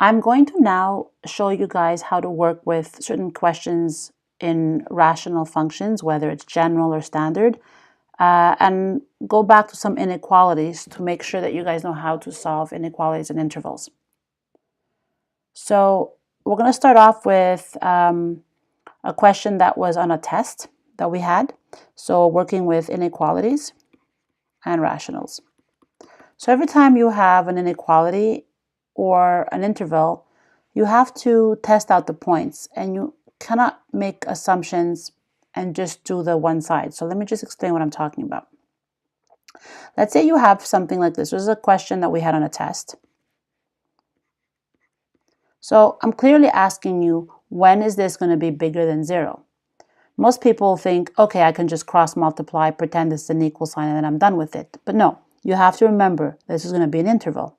I'm going to now show you guys how to work with certain questions in rational functions, whether it's general or standard, and go back to some inequalities to make sure that you guys know how to solve inequalities and intervals. So we're going to start off with a question that was on a test that we had. So working with inequalities and rationals. So every time you have an inequality or an interval, you have to test out the points, and you cannot make assumptions and just do the one side. So let me just explain what I'm talking about. Let's say you have something like this. This is a question that we had on a test. So I'm clearly asking you, when is this going to be bigger than 0? Most people think, okay, I can just cross multiply, pretend it's an equal sign, and then I'm done with it. But no, you have to remember this is going to be an interval.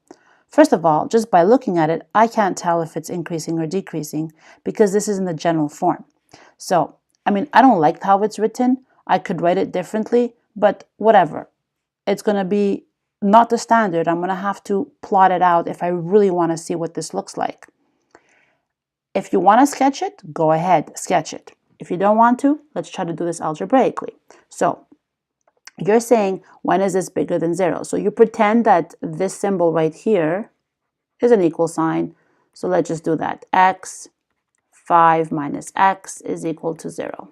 First of all, just by looking at it, I can't tell if it's increasing or decreasing because this is in the general form. So, I don't like how it's written. I could write it differently, but whatever. It's going to be not the standard. I'm going to have to plot it out if I really want to see what this looks like. If you want to sketch it, go ahead, sketch it. If you don't want to, let's try to do this algebraically. So you're saying, when is this bigger than 0? So you pretend that this symbol right here is an equal sign. So let's just do that. X, 5 minus x is equal to 0.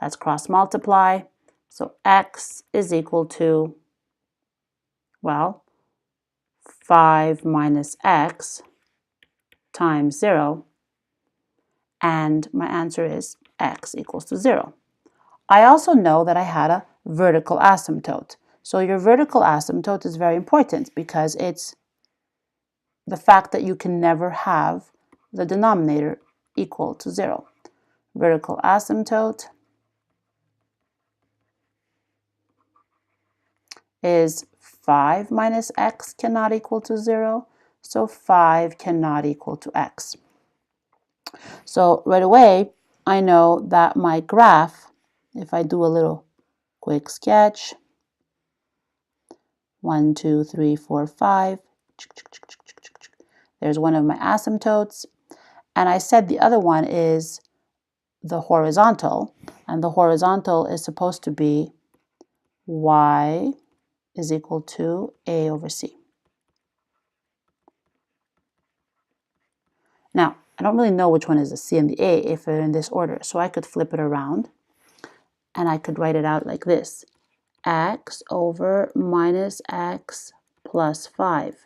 Let's cross multiply. So x is equal to, well, 5 minus x times 0. And my answer is x equals to 0. I also know that I had a vertical asymptote. So your vertical asymptote is very important because it's the fact that you can never have the denominator equal to 0. Vertical asymptote is 5 minus x cannot equal to 0. So 5 cannot equal to x. So right away, I know that my graph, if I do a little quick sketch, 1, 2, 3, 4, 5. There's one of my asymptotes. And I said the other one is the horizontal. And the horizontal is supposed to be y is equal to a over c. Now, I don't really know which one is the c and the a if they're in this order. So I could flip it around. And I could write it out like this. X over minus x plus 5.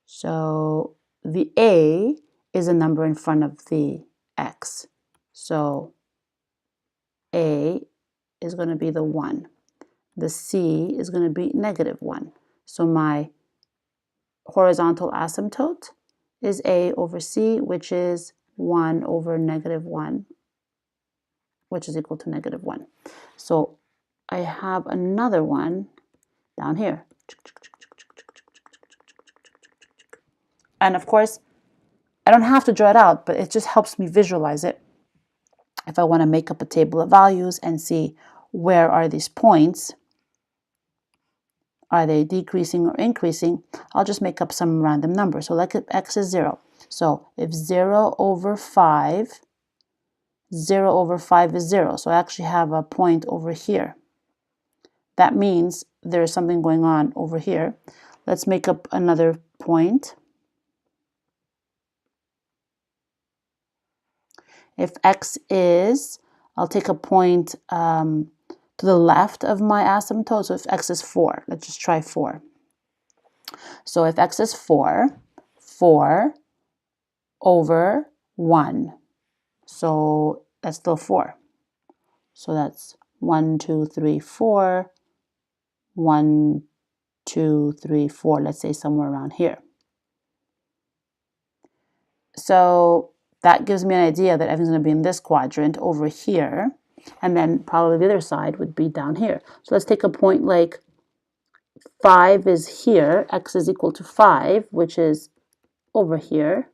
So the a is a number in front of the x. So a is going to be the 1. The c is going to be negative 1. So my horizontal asymptote is a over c, which is 1 over negative 1, which is equal to negative 1. So I have another one down here. And of course, I don't have to draw it out, but it just helps me visualize it. If I want to make up a table of values and see where are these points, are they decreasing or increasing, I'll just make up some random number. So like if x is 0. So if 0 over 5, 0 over 5 is 0. So I actually have a point over here. That means there's something going on over here. Let's make up another point. If x is, I'll take a point to the left of my asymptote. So if x is 4, let's just try 4. So if x is 4, 4 over 1. So that's still 4. So that's 1, 2, 3, 4. 1, 2, 3, 4. Let's say somewhere around here. So that gives me an idea that everything's going to be in this quadrant over here. And then probably the other side would be down here. So let's take a point like 5 is here. X is equal to 5, which is over here.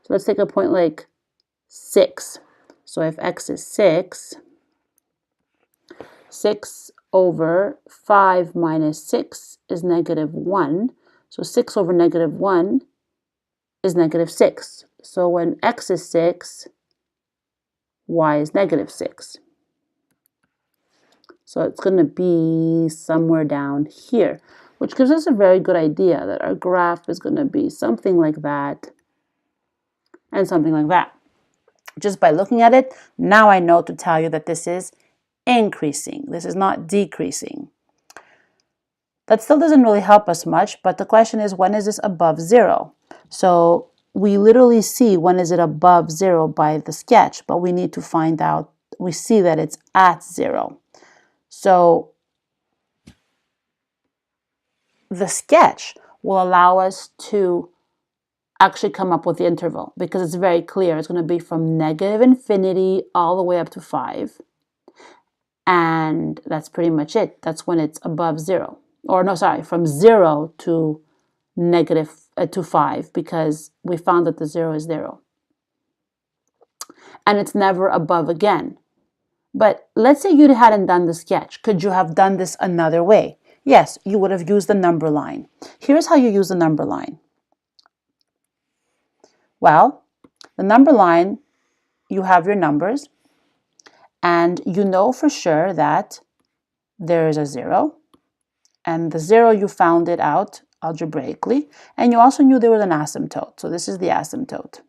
So let's take a point like 6. So if x is 6, 6 over 5 minus 6 is negative 1. So 6 over negative 1 is -6. So when x is 6, y is -6. So it's going to be somewhere down here, which gives us a very good idea that our graph is going to be something like that and something like that. Just by looking at it, now I know to tell you that this is increasing. This is not decreasing. That still doesn't really help us much, but the question is, when is this above 0? So we literally see when is it above 0 by the sketch, but we need to find out, we see that it's at 0. So the sketch will allow us to actually come up with the interval because it's very clear. It's going to be from -infinity all the way up to 5. And that's pretty much it. That's when it's above 0. Or no, sorry, from 0 to to 5, because we found that the 0 is 0. And it's never above again. But let's say you hadn't done the sketch. Could you have done this another way? Yes, you would have used the number line. Here's how you use the number line. Well, the number line, you have your numbers, and you know for sure that there is a 0, and the 0 you found it out algebraically, and you also knew there was an asymptote. So this is the asymptote.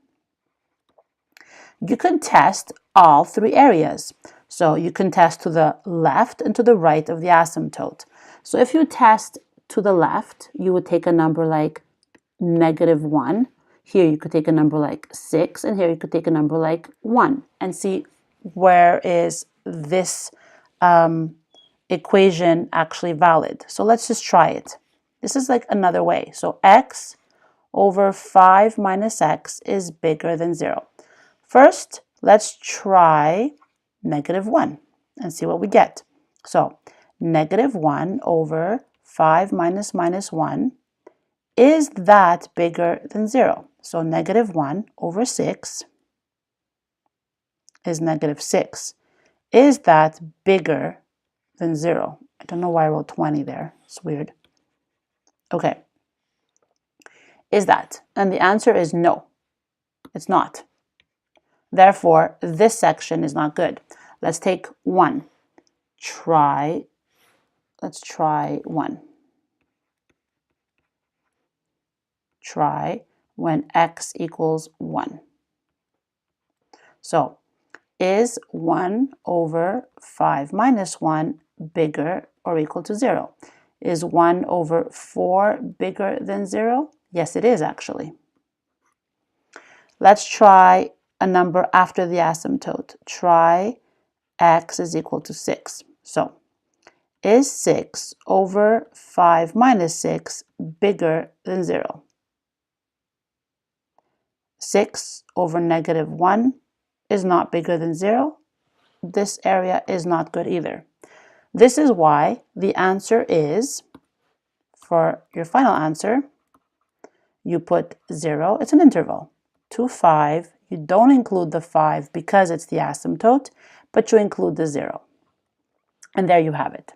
You can test all 3 areas. So you can test to the left and to the right of the asymptote. So if you test to the left, you would take a number like -1. Here you could take a number like 6, and here you could take a number like 1, and see where is this equation actually valid. So let's just try it. This is like another way. So x over 5 minus x is bigger than 0. First, let's try -1 and see what we get. So -1 over 5 minus 1, is that bigger than 0? So -1 over 6 is -6. Is that bigger than 0? I don't know why I wrote 20 there. It's weird. Okay. Is that? And the answer is no. It's not. Therefore, this section is not good. Let's take 1. Let's try 1. Try when x equals 1. So, is 1 over 5 minus 1 bigger or equal to 0? Is 1 over 4 bigger than 0? Yes, it is actually. Let's try a number after the asymptote. Try x is equal to 6. So, is 6 over 5 minus 6 bigger than 0? 6 over -1 is not bigger than 0. This area is not good either. This is why the answer is, for your final answer, you put 0, it's an interval, to 5. You don't include the 5 because it's the asymptote, but you include the 0. And there you have it.